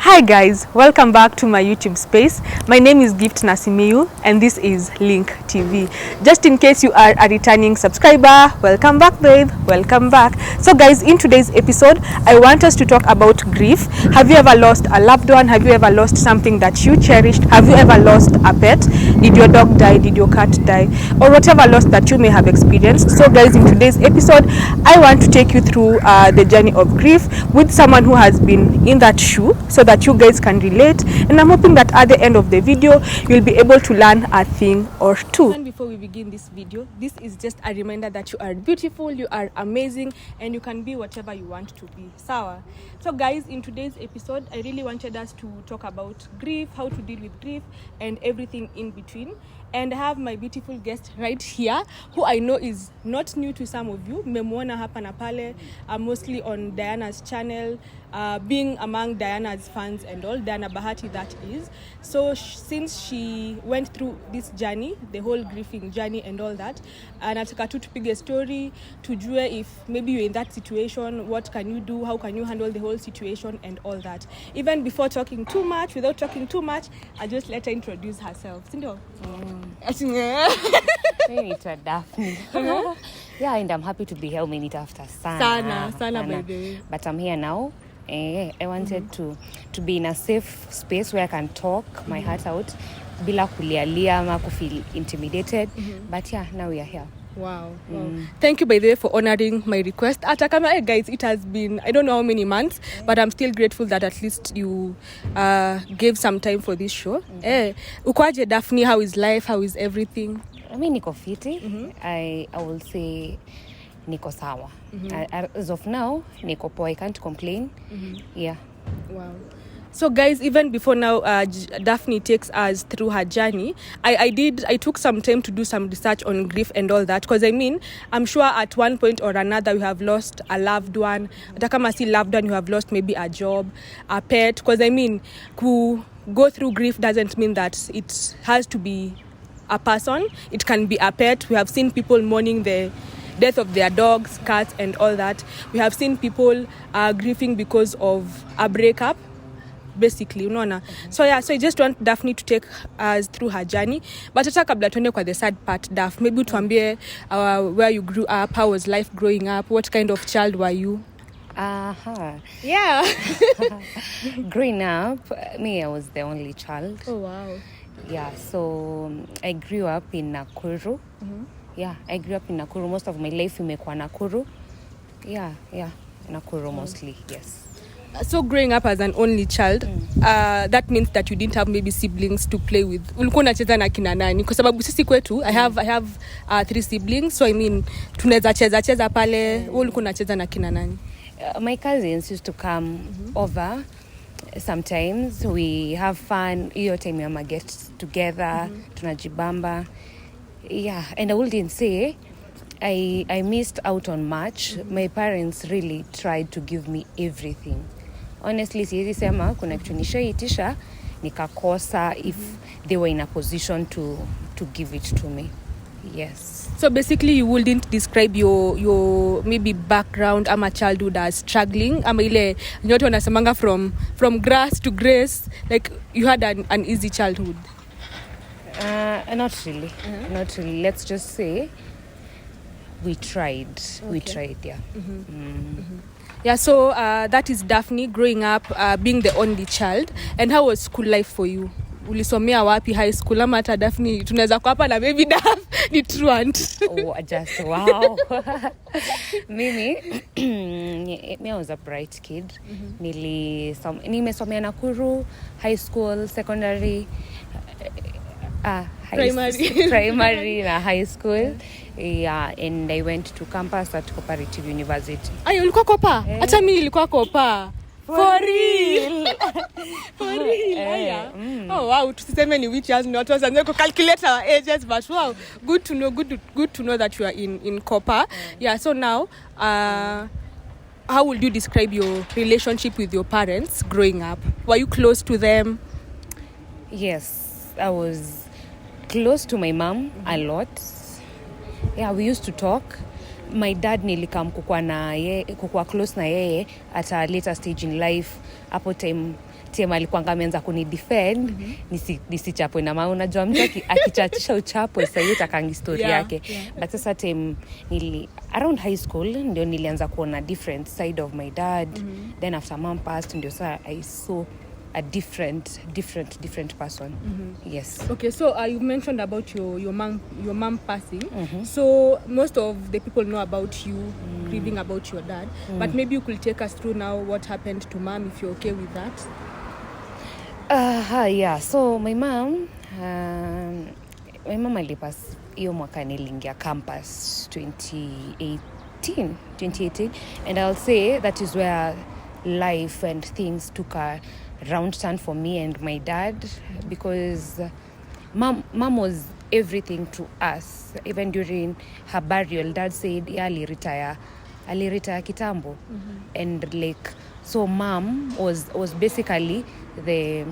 Hi guys, welcome back to my YouTube space. My name is Daphnes and this is Link TV. Just in case you are a returning subscriber, welcome back babe, welcome back. So guys, in today's episode, I want us to talk about grief. Have you ever lost a loved one? Have you ever lost something that you cherished? Have you ever lost a pet? Did your dog die? Did your cat die? Or whatever loss that you may have experienced. So guys, in today's episode, I want to take you through the journey of grief with someone who has been in that shoe so that you guys can relate, and I'm hoping that at the end of the video you'll be able to learn a thing or two. And before we begin this video, this is just a reminder that you are beautiful, you are amazing, and you can be whatever you want to be. Sawa. So guys, in today's episode I really wanted us to talk about grief, how to deal with grief, and everything in between. And I have my beautiful guest right here who I know is not new to some of you. Mmemwona hapa na pale, mostly on Diana's channel, being among Diana's fans and all. Diana Bahati, that is. So since she went through this journey, the whole grieving journey and all that, nataka tu tupige story, tujue if maybe you're in that situation, what can you do, how can you handle the whole situation and all that. Even before talking too much, without talking too much, I just let her introduce herself. Sindio? Naitwa Daphne. Yeah, and I'm happy to be here. Umenita after sana by the way. But I'm here now. I wanted to be in a safe space where I can talk my heart out bila kulialia ama feel intimidated. But yeah, now we are here. Wow. Thank you by the way for honoring my request. Atakama, guys, it has been I don't know how many months, but I'm still grateful that at least you gave some time for this show. Ukwaje Daphne, how is life? How is everything? I mean, niko fiti. I will say niko sawa. As of now, niko poa. I can't complain. Yeah. Wow. So guys, even before now, Daphne takes us through her journey. I took some time to do some research on grief and all that, because I mean, I'm sure at one point or another you have lost a loved one. Atakama si loved one, you have lost maybe a job, a pet. Because I mean, to go through grief doesn't mean that it has to be a person. It can be a pet. We have seen people mourning the death of their dogs, cats, and all that. We have seen people grieving because of a breakup. Basically, unaona. So yeah, so I just want Daphne to take us through her journey. But hata kabla tuende kwa the sad part, Daph, maybe tuambie where you grew up, how was life growing up, what kind of child were you? Yeah. Growing up, me, I was the only child. Oh wow. Yeah, so I grew up in Nakuru. Yeah, I grew up in Nakuru. Most of my life imekuwa Nakuru. Yeah, Nakuru mostly, yes. So growing up as an only child, that means that you didn't have maybe siblings to play with. Ulikuwa unacheza na kina nani? Kwa sababu sisi kwetu, I have 3 siblings, so I mean tunaweza cheza pale. Wewe ulikuwa unacheza na kina nani? My cousins used to come over. Sometimes we have fun. Hiyo time ya get together, tunajibamba. Yeah, and I wouldn't say I missed out on much. My parents really tried to give me everything. Honestly, siwezi sema kuna kitu nishaitisha nikakosa if they were in a position to give it to me. Yes. So basically you wouldn't describe your maybe background ama childhood as struggling ama ile nyote wanasemanga from grass to grace, like you had an easy childhood? Not really. Not really. Let's just say we tried. Okay. We tried, yeah. Yeah, so that is Daphne growing up, being the only child. And how was school life for you? Ulisomea wapi high school ama hata Daphne tunaweza kwa hapa na baby Daph ni truant? Oh, just wow. Mimi I was a bright kid. Nimesomea Nakuru, high school, secondary, primary na high school. Yeah, and I went to campus at Cooperative University. Ayo, ulikuwa Kopa? Hata mimi nilikuwa Kopa. For real. For real. Oh wow, tusiseme ni which years not was and calculate our ages, but wow, good to know that you are in Kopa. Yeah, so now how would you describe your relationship with your parents growing up? Were you close to them? Yes, I was close to my mom a lot. Yeah, we used to talk. My dad nilikam kukua close na yeye at a later stage in life. Hapo time tema alikuwa ameanza kunidefend nisichapwe na maana unajua mtu akichachisha uchapwe sasa hiyo takangi story yake. But sasa time around high school ndio nilianza kuona different side of my dad. Then after mom passed ndio sasa I saw a different person. Yes. Okay, so you mentioned about your mom passing. So most of the people know about you grieving about your dad, but maybe you could take us through now what happened to mom, if you're okay with that. Yeah, so my mom alipass hiyo mwaka niliingia campus 2018, and I'll say that is where life and things took a round turn for me and my dad, because mom was everything to us. Even during her burial, dad said alirretire kitambo. And like, so mom was basically the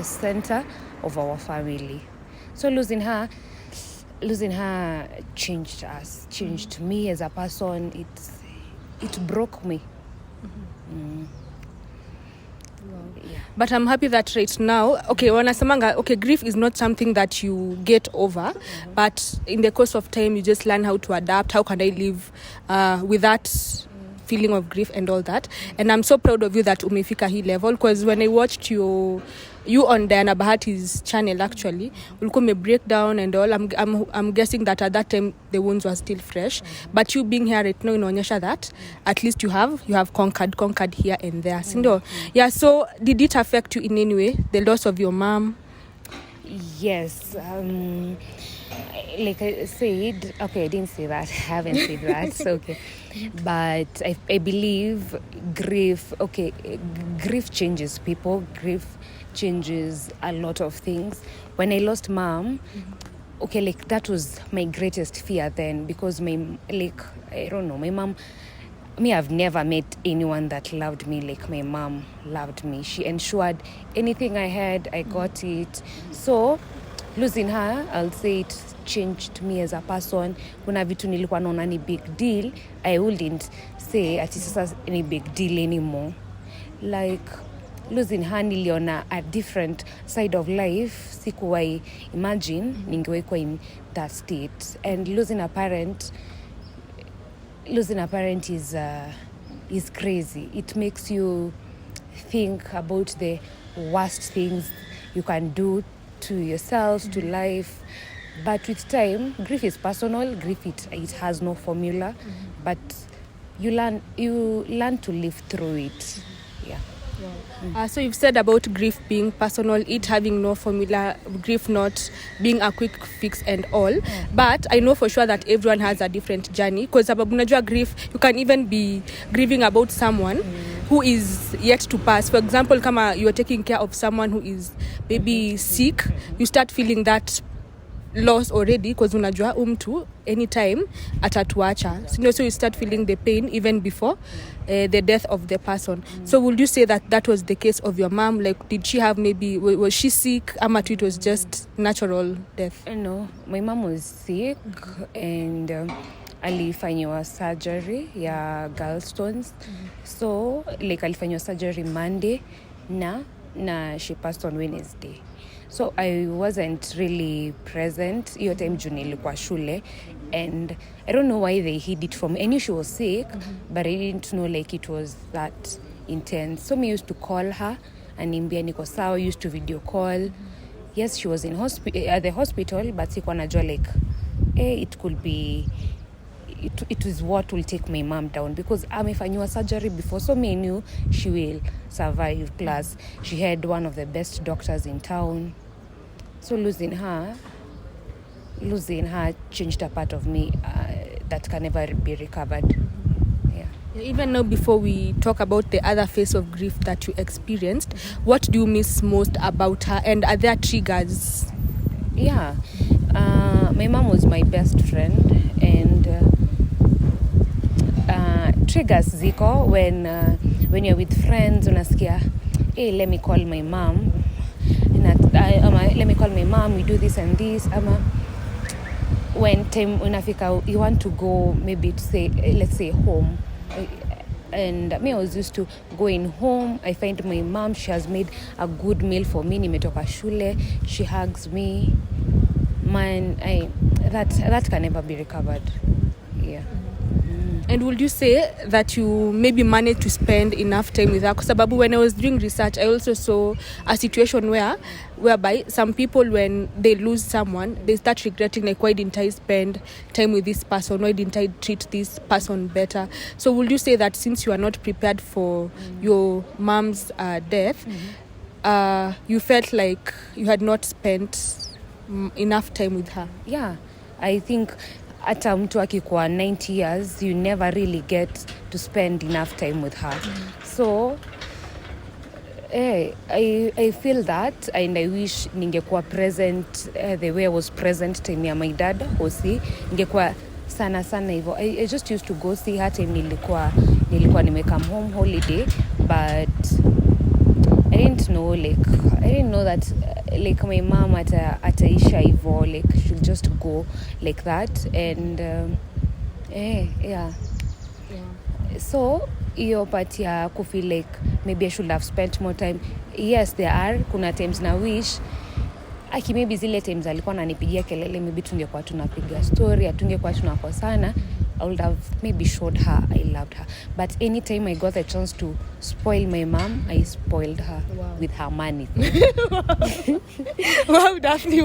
center of our family. So losing her changed us, changed me as a person. It broke me. Yeah. But I'm happy that right now, okay, wanasemanga, okay, grief is not something that you get over, but in the course of time you just learn how to adapt. How can I live with that feeling of grief and all that? And I'm so proud of you that umefika hii level, because when I watched you on Diana Bahati's channel, actually ulikuwa me break down and all. I'm guessing that at that time the wounds were still fresh, but you being here right now inaonyesha that at least you have conquered here and there. Sindo? Yeah, so did it affect you in any way, the loss of your mom? Yes. Like I said, okay, I didn't say that. I haven't said that. So, okay. But I believe grief changes people. Grief changes a lot of things. When I lost mom, okay, like that was my greatest fear then, because I don't know, my mom, I've never met anyone that loved me like my mom loved me. She ensured anything I had, I got it. So losing her, I'll say it changed me as a person. Kuna vitu nilikuwa naona ni big deal, I wouldn't say ati sasa any big deal anymore. Like losing her, niliona a different side of life. Sikuwahi imagine ningewekwa in that state. And losing a parent is crazy. It makes you think about the worst things you can do to yourself, to life. But with time, grief is personal. Grief it has no formula, but you learn to live through it. Yeah. So you've said about grief being personal, it having no formula, grief not being a quick fix and all. But I know for sure that everyone has a different journey, because sababu unajua grief, you can even be grieving about someone who is yet to pass. For example, kama you're taking care of someone who is maybe sick, you start feeling that loss already, because unajua mtu anytime atatuacha. So you start feeling the pain even before the death of the person. So would you say that was the case of your mom? Like, did she have was she sick, ama it was just natural death? No, my mom was sick and alifanyiwa surgery ya gallstones. So like alifanyiwa surgery Monday na she passed on Wednesday. So I wasn't really present hiyo time juu nilikuwa shule, and I don't know why they hid it from me. I knew she was sick, but I didn't know like it was that intense. So me used to call her animbia niko sawa, used to video call. Yes, she was in at the hospital, but sikuwa najua like it could be it was what will take my mom down, because amefanyiwa surgery before, so me knew she will survive. Plus she had one of the best doctors in town. So losing her changed a part of me that can never be recovered. Even now, before we talk about the other phase of grief that you experienced, what do you miss most about her, and are there triggers? My mom was my best friend, and triggers ziko when you're with friends, unasikia let me call my mom, let me call my mom, we do this and this. When time unafika, you want to go maybe to say, let's say home, And me, I was used to going home. I find my mom, she has made a good meal for me. Nimetoka shule, she hugs me. Man, that can never be recovered. Yeah. And would you say that you maybe managed to spend enough time with her? Because when I was doing research, I also saw a situation whereby some people, when they lose someone, they start regretting, like, why didn't I spend time with this person? Why didn't I treat this person better? So would you say that since you are not prepared for your mom's death, you felt like you had not spent enough time with her? Yeah, I think hata mtu akikuwa 90 years, you never really get to spend enough time with her. So I feel that, and I wish ningekuwa present the way I was present time ya my dad Hosi, ningekuwa sana hivyo. I just used to go see her time nilikuwa nimecome home holiday, but I didn't know that like my mom ataisha hivyo, like she'll just go like that. And yeah. So hiyo part ya kufeel like maybe I should have spent more time, yes, there are kuna times na wish maybe zile times alikuwa ananipigia kelele, maybe tungekuwa tunapiga story, tungekuwa tunakosana, I would have maybe showed her I loved her. But anytime I got the chance to spoil my mom, I spoiled her with her money. Wow, Daphne,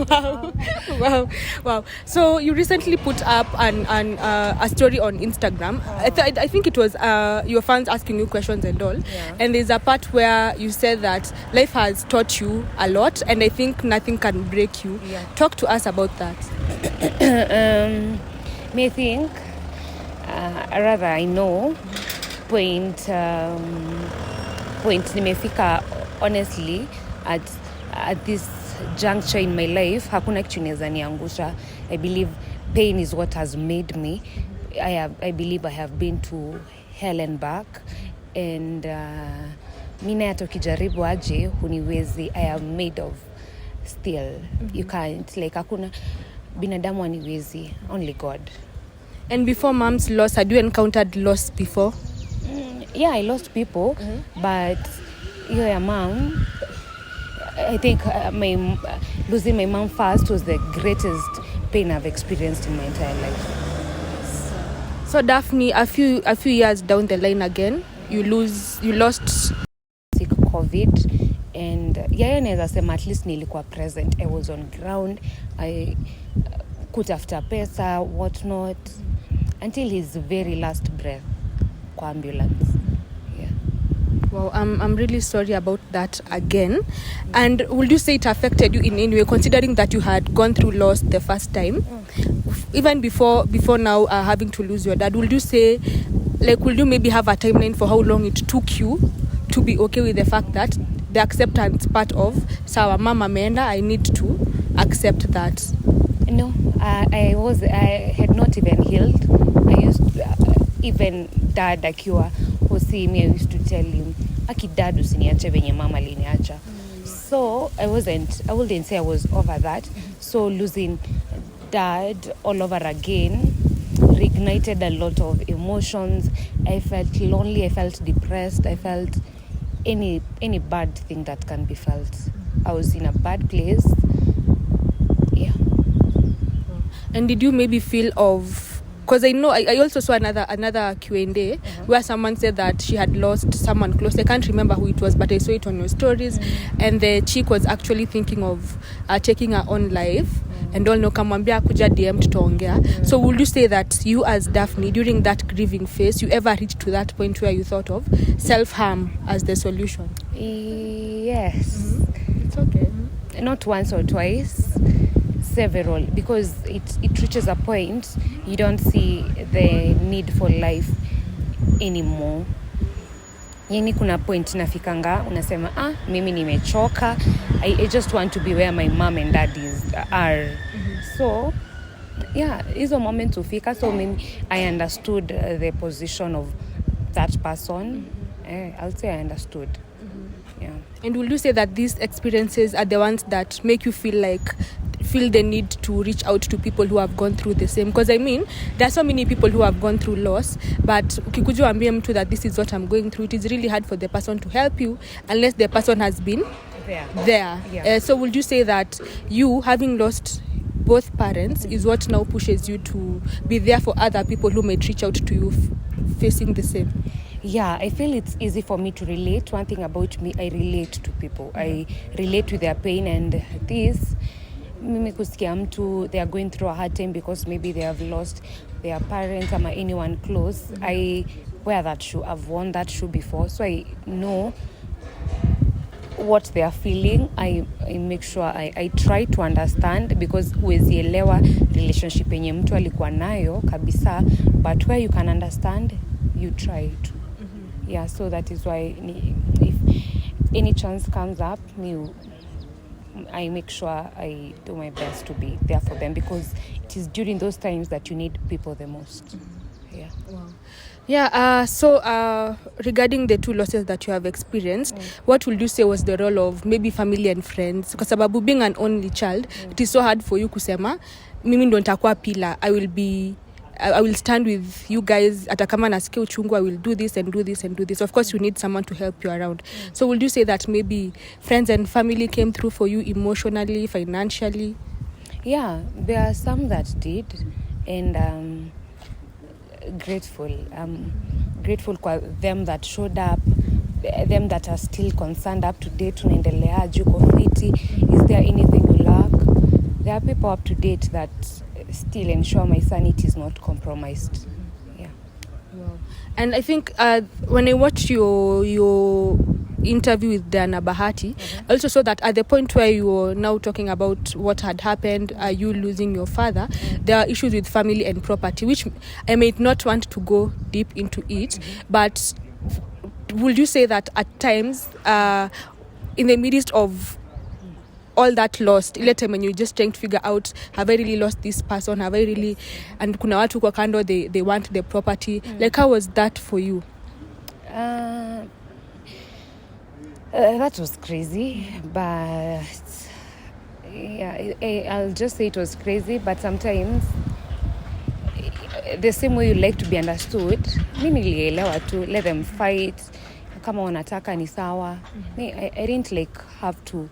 wow. So you recently put up a story on Instagram. I think it was your fans asking you questions and all. Yeah. And there's a part where you said that life has taught you a lot, and I think nothing can break you. Yeah. Talk to us about that. May think rather I know point nimefika honestly at this juncture in my life, hakuna kitu inaweza niangusha. I believe pain is what has made me. I believe I have been to hell and back, and mina hata ukijaribu aje huniwezi. I am made of steel. You can't, like, hakuna binadamu aniwezi, only God. And before mom's loss, had you encountered loss before? Yeah, I lost people, but your mom, I think losing my mom first was the greatest pain I've experienced in my entire life. So Daphne, a few years down the line again, you lost sick COVID, and naweza sema at least nilikuwa present. I was on ground. I kutafuta pesa, what not, until his very last breath kwa ambulance. Yeah. Well, I'm really sorry about that again. And would you say it affected you in any way, considering that you had gone through loss the first time, even before now having to lose your dad? Would you say, like, will you maybe have a timeline for how long it took you to be okay with the fact that the acceptance part of sawa mama ameenda, I need to accept that? No, I had not even healed. I used even dad akiwa Hosi, me, I used to tell him, dad usiniache venye mama aliniacha. So I wouldn't say I was over that. So losing dad all over again reignited a lot of emotions. I felt lonely, I felt depressed, I felt any bad thing that can be felt. I was in a bad place. Yeah. And did you maybe feel of, because I know I also saw another Q&A where someone said that she had lost someone close. I can't remember who it was, but I saw it on your stories. And the chick was actually thinking of taking her own life. And all no kamwambia kuja DM tutaongea. So would you say that you as Daphne, during that grieving phase, you ever reached to that point where you thought of self-harm as the solution? Yes. It's okay. Not once or twice, several, because it reaches a point you don't see the need for life anymore. Yani kuna point nafikanga unasema mimi nimechoka. I just want to be where my mom and dad are. So yeah, hizo moments ufika. So I understood the position of that person. I'll say I understood. Yeah. And will you say that these experiences are the ones that make you feel like feel the need to reach out to people who have gone through the same? Because I mean, there are so many people who have gone through loss, but ukikuja ambie mtu that this is what I'm going through, it is really hard for the person to help you unless the person has been there. Yeah. So would you say that you having lost both parents is what now pushes you to be there for other people who might reach out to you facing the same? Yeah, I feel it's easy for me to relate. One thing about me, I relate to people. I relate with their pain, and this, mimi kusikia mtu, they are going through a hard time because maybe they have lost their parents or anyone close. I wear that shoe. I've worn that shoe before, so I know what they are feeling. I make sure I try to understand, because huwezi elewa relationship yenye mtu alikuwa nayo kabisa, but where you can understand, you try to. Yeah, so that is why if any chance comes up, I make sure I do my best to be there for them, because it is during those times that you need people the most. Yeah. Wow. Yeah, so regarding the two losses that you have experienced, what would you say was the role of maybe family and friends? Because sababu being an only child, it is so hard for you kusema, mimi ndo nitakuwa pillar, I will stand with you guys, hata kama nasikia uchungu, I will do this and do this and do this. Of course, you need someone to help you around. So would you say that maybe friends and family came through for you emotionally, financially? Yeah, there are some that did, and grateful kwa them that showed up, them that are still concerned up to date, tunaendelea juko fiti, is there anything you lack? There are people up to date that still ensure my sanity is not compromised. Yeah. Wow. And I think when I watched your interview with Diana Bahati, I also saw that at the point where you were now talking about what had happened, you losing your father, there are issues with family and property, which I may not want to go deep into it, but would you say that at times, in the midst of all that lost, ile time when you're just trying to figure out, have I really lost this person, have I really, and kuna watu kwa kando, they want the property, like how was that for you? That was crazy, but yeah, I'll just say it was crazy, but sometimes the same way you like to be understood, mimi nilielewa tu, let them fight, kama wanataka ni sawa. I didn't like have to,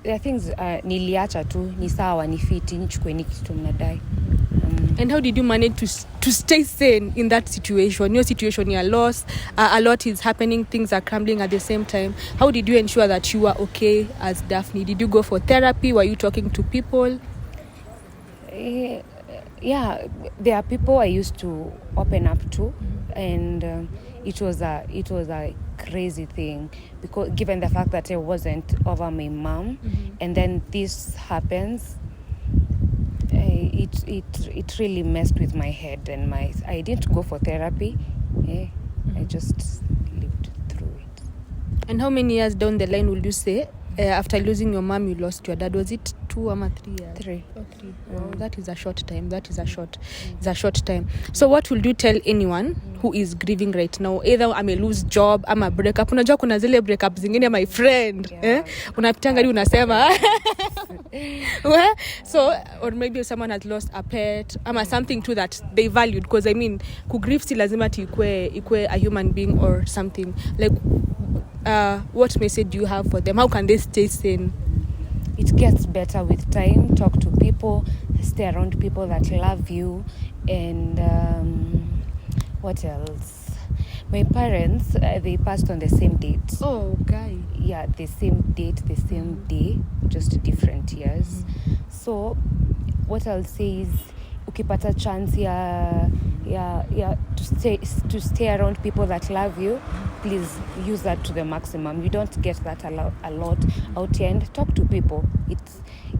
there are things niliacha tu, ni sawa, ni fiti, nichukue ni kitu mnadai. And how did you manage to stay sane in that situation? Your situation, you're lost, a lot is happening, things are crumbling at the same time. How did you ensure that you were okay as Daphne? Did you go for therapy? Were you talking to people? Yeah, there are people I used to open up to, and it was a crazy thing, because given the fact that I wasn't over my mom, and then this happens, it really messed with my head, and I didn't go for therapy. I just lived through it. And how many years down the line would you say after losing your mom you lost your dad? Was it 2 or 3 years? 3. Oh, 3. Wow, that is a short time. It's a short time. So what would you tell anyone who is grieving right now? Either I may lose job, I'm a breakup. Unajua kuna zile breakup zingine, my friend. Unapitanga hadi unasema. Well, so, or maybe someone has lost a pet, something too that they valued. Because I mean, kugrieve si lazima ikue a human being or something. Like, what message do you have for them? How can they stay sane? It gets better with time. Talk to people, stay around people that love you, and what else? My parents, they passed on the same date. Oh, okay. Yeah, the same date, the same day, just different years. So what I'll say is, ukipata chance to stay around people that love you, please use that to the maximum. You don't get that a lot out here, and talk to people.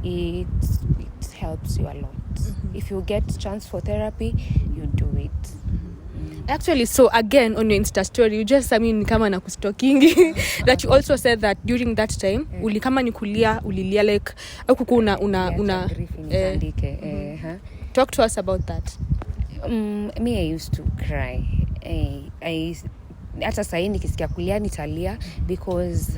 It helps you a lot. If you get chance for therapy, you do it. Actually, so again, on your Insta story, you just, kama na kustalking, that you also said that during that time, kama ni kulia, ulilia, like, talk to us about that. Me, I used to cry. Hata sahi nikisikia kulia nitalia, because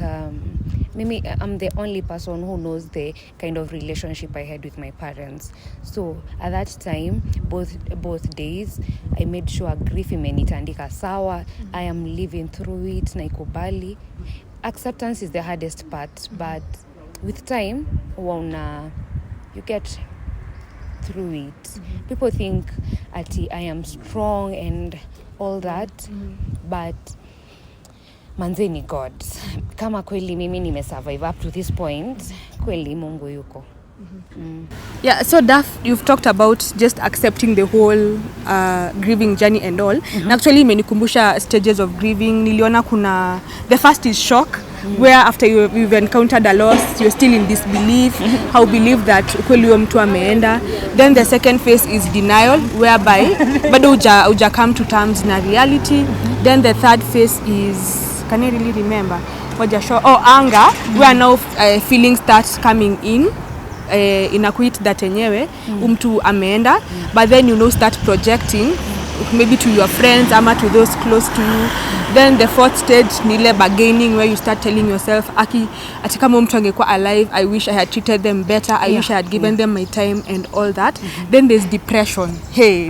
Mimi, I'm the only person who knows the kind of relationship I had with my parents. So at that time, both days, I made sure grief imenitandika sawa. I am living through it, naikubali. Acceptance is the hardest part, but with time, you get through it. People think I am strong and all that, but manze ni God. Kama kweli mimi nimesurvive up to this point, kweli Mungu yuko. Yeah, so Daph, you've talked about just accepting the whole grieving journey and all. And actually imenikumbusha stages of grieving. Niliona kuna, the first is shock, where after you've encountered a loss, you're still in disbelief, how believe that kweli huyo mtu ameenda. Then the second phase is denial, whereby bado uja come to terms na reality. Then the third phase is, can you really remember? Anger, where now feelings start coming in. Inakuit that enyewe mtu ameenda, but then start projecting maybe to your friends ama to those close to you. Then the fourth stage ni ile bargaining, where you start telling yourself ati kama mtu angekuwa alive, I wish I had treated them better, I wish I had given them my time and all that. Then there's depression.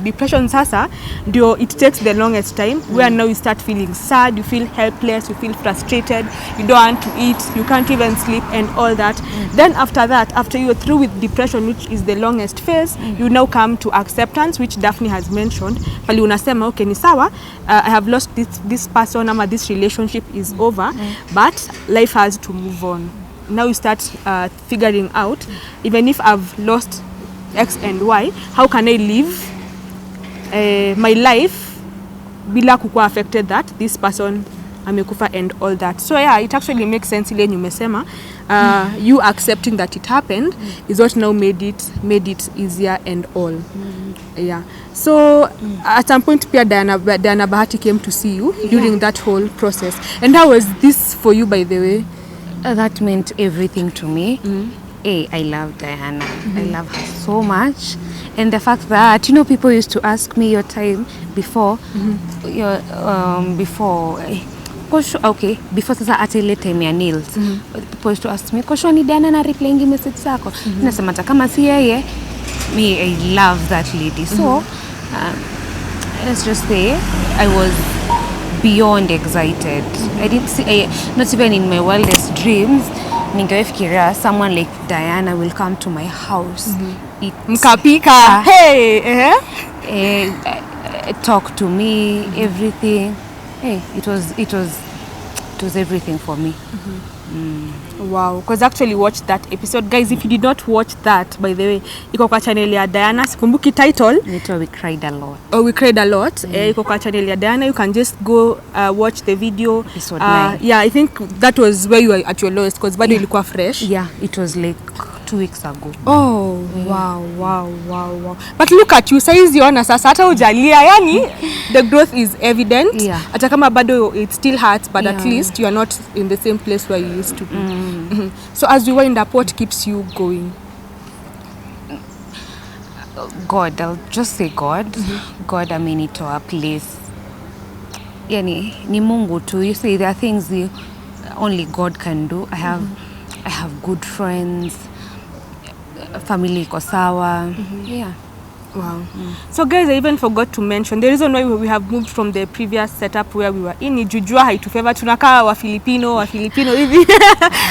Depression sasa ndio it takes the longest time, where now you start feeling sad, you feel helpless, you feel frustrated, you don't want to eat, you can't even sleep and all that. Then after that, after you're through with depression, which is the longest phase, you now come to acceptance, which Daphne has mentioned. Pali unasema okay, ni sawa, I have lost this person, ama this relationship is over, but life has to move on. Now you start figuring out, even if I've lost X and Y, how can I live my life bila kukuwa affected that this person amekufa and all that. So yeah, it actually makes sense ile umesema. You accepting that it happened is what now made it easier and all. Yeah. So at some point pia Diana Bahati came to see you during that whole process. And how was this for you, by the way? That meant everything to me. I love Diana. I love her so much. And the fact that, people used to ask me your time before, before sasa ata ile time ya nails. People used to ask me, "Kosho ni Diana na replying message zako?" Nasema kama si yeye, I love that lady. So, let's just say I was beyond excited. I didn't see, not even in my wildest dreams, ningefikiria someone like Diana will come to my house. Mkapika. Talk to me, everything. It was everything for me. Wow, because actually watched that episode, guys. If you did not watch that, by the way, iko kwa channel ya Diana, sikumbuki title. We cried a lot. We cried a lot. Iko kwa channel ya Diana. You can just go watch the video. Episode 9. Yeah, I think that was where you were at your lowest, because bado ilikuwa fresh. Yeah, it was like 2 weeks ago. Oh, wow. But look at you, saizi ona sasa hata ujalia, yani the growth is evident. Yeah. Hata kama bado it still hurts, but at least you are not in the same place where you used to be. So as we wind up, what keeps you going? God, I'll just say God. God amenitoa a place. Yani ni Mungu tu. You say there are things only God can do. I have good friends. Family iko sawa. Yeah. Wow. So guys, I even forgot to mention the reason why we have moved from the previous setup where we were in ni jujua haitufavor, tunakaa wa Filipino hivi.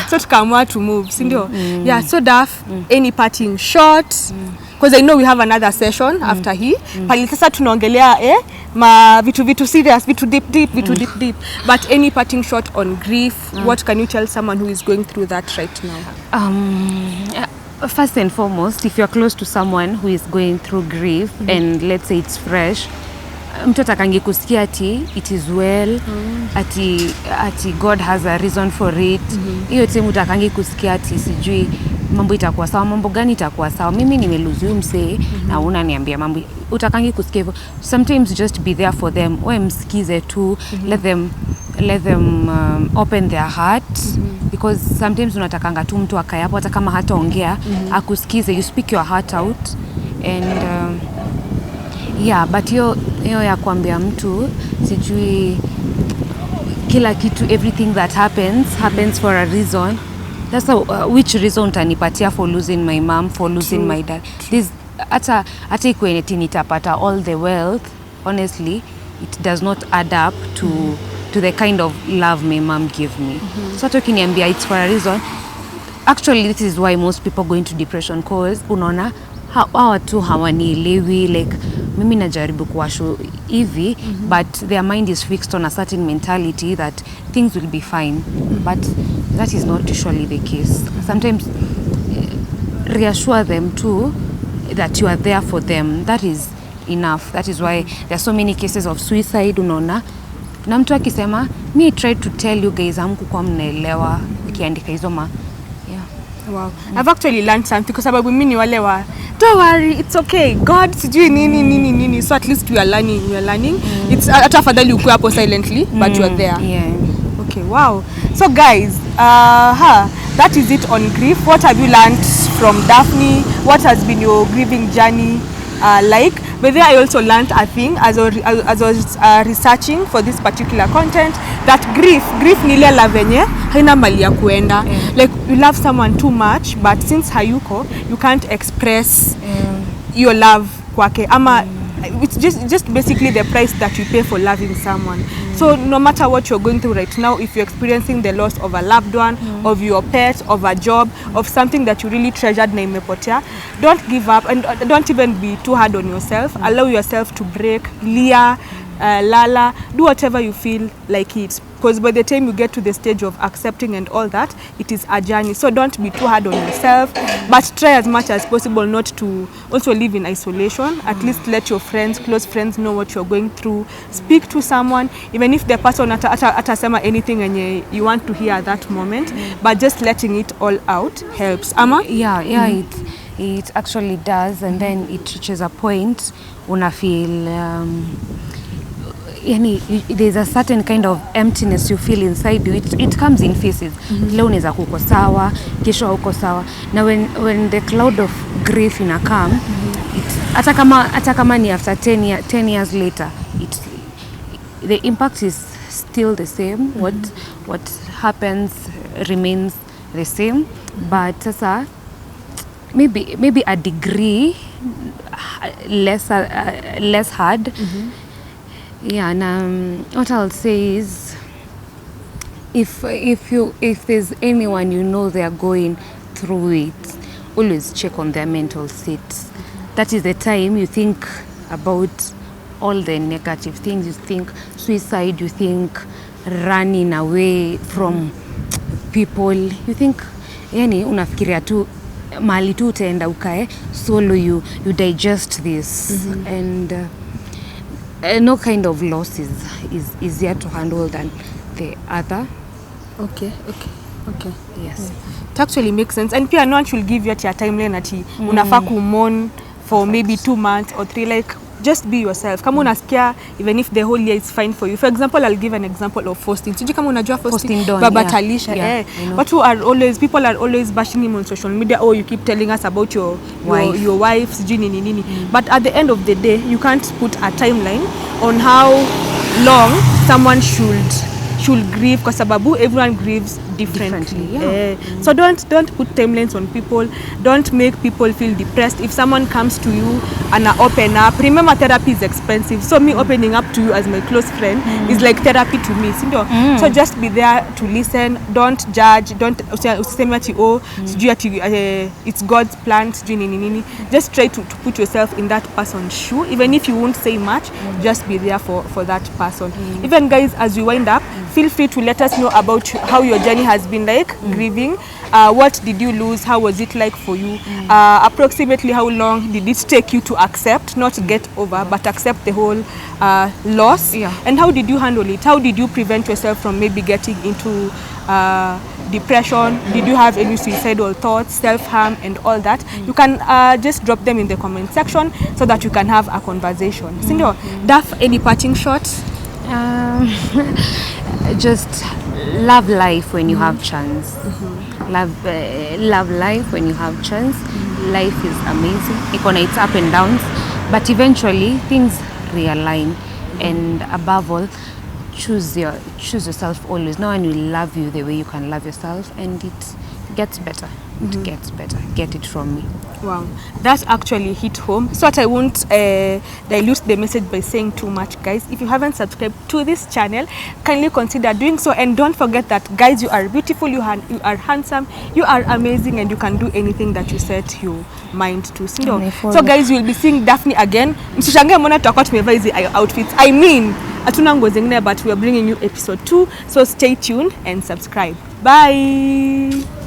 So tukaamua to move, si ndio? Yeah, so Daph, any parting shot? Because I know we have another session after hii. Pali sasa tunaongelea vitu serious, vitu deep. But any parting shot on grief, what can you tell someone who is going through that right now? First and foremost, if you're close to someone who is going through grief and let's say it's fresh, mtu atakangi kusikia ati it is well, ati God has a reason for it. Hiyo time utakangi kusikia ati sijui mambo itakuwa sawa, mambo gani itakuwa sawa. Mimi nimeluzi msee na unaniambia mambo, utakangi kusikia hivyo. Sometimes just be there for them. Wewe msikize tu, let them open their heart. Because sometimes unatakanga tu mtu akae hapo hata kama hataongea akusikize. You speak your heart out and but hiyo ya kuambia mtu sijui kila kitu, everything that happens for a reason, That's which reason utanipatia for losing my mom, for losing my dad. This hata ikuwe nitapata all the wealth, honestly it does not add up to the kind of love my mom gave me. So hata ukiniambia it's for a reason, actually this is why most people go into depression, cause unaona hawa tu hawanielewi, like mimi najaribu kuwasho hivi but their mind is fixed on a certain mentality that things will be fine, but that is not usually the case. Sometimes reassure them too that you are there for them. That is enough. That is why there are so many cases of suicide, unaona, na mtu akisema me try to tell you guys hamkukuwa mnaelewa ukiandika hizo yeah. Wow. I've actually learned something kwa sababu mimi ni wale wa don't worry, it's okay, God sijui nini, so at least we are learning. It's hata afadhali ukue hapo silently but you are there. Yeah. Okay, wow. So guys, that is it on grief. What have you learned from Daphne? What has been your grieving journey like? But then I also learned a thing as I was researching for this particular content, that grief ni ile love yenye haina mali ya kuenda. Like you love someone too much, but since hayuko, you can't express your love kwake. Ama it's just basically the price that you pay for loving someone. So no matter what you're going through right now, if you're experiencing the loss of a loved one, of your pet, of a job, of something that you really treasured na imepotea, don't give up and don't even be too hard on yourself. Allow yourself to break, lia, lala, do whatever you feel like it. Because by the time you get to the stage of accepting and all that, it is a journey. So don't be too hard on yourself, but try as much as possible not to also live in isolation. At least let your friends, close friends know what you're going through. Speak to someone, even if the person atasema anything and you want to hear at that moment, but just letting it all out helps. Ama? Yeah, it actually does, and then it reaches a point una feel there's a certain kind of emptiness you feel inside you. It comes in phases. Leo unaweza kuko sawa, kesho hauko sawa. Now when the cloud of grief ina come, hata kama ni after 10 years later, the impact is still the same. What happens remains the same, but sasa maybe a degree less hard. Yeah, and what I'll say is, if there's anyone you know they are going through it, always check on their mental state. That is the time you think about all the negative things. You think suicide, you think running away from people, you think unafikiria tu mali tu utaenda ukae solo, you digest this, and no kind of loss is easier to handle than the other. Okay. Yes. It actually makes sense. And pia no one should give you at your timeline ati unafaa kumourn for maybe 2 months or 3. Like, just be yourself. Kama unasikia, even if the whole year is fine for you. For example, I'll give an example of Faustin. Sijui kama unajua Faustin Don, Baba Talisha. People are always bashing him on social media. Oh, you keep telling us about your wife, sijui nini. But at the end of the day, you can't put a timeline on how long someone should grieve, kwa sababu everyone grieves differently. So don't put timelines on people. Don't make people feel depressed. If someone comes to you and open up, remember therapy is expensive. So me opening up to you as my close friend is like therapy to me. So just be there to listen. Don't judge. Don't useme ati sijui ati it's God's plan, sijui nini. Just try to put yourself in that person's shoe. Even if you won't say much, just be there for that person. Even guys, as we wind up, feel free to let us know about how your journey has been like grieving. What did you lose? How was it like for you? Approximately how long did it take you to accept, not get over, but accept the whole loss? And how did you handle it? How did you prevent yourself from maybe getting into depression? Did you have any suicidal thoughts, self-harm and all that? You can just drop them in the comment section so that you can have a conversation. Daph, any parting shots? Just love life when you have chance. Love life when you have chance. Life is amazing. It's up and downs, but eventually things realign. And above all, choose yourself always. No one will love you the way you can love yourself, and it gets better. It gets better. Get it from me. Wow, that actually hit home. So I won't dilute the message by saying too much, guys. If you haven't subscribed to this channel, kindly consider doing so, and don't forget that, guys, you are beautiful, you are handsome, you are amazing, and you can do anything that you set your mind to. So guys, you'll be seeing Daphne again. Msishangae mbona tutakuwa tumevaa hizi outfits. I mean, hatuna nguo zingine, but we are bringing you episode 2. So stay tuned and subscribe. Bye.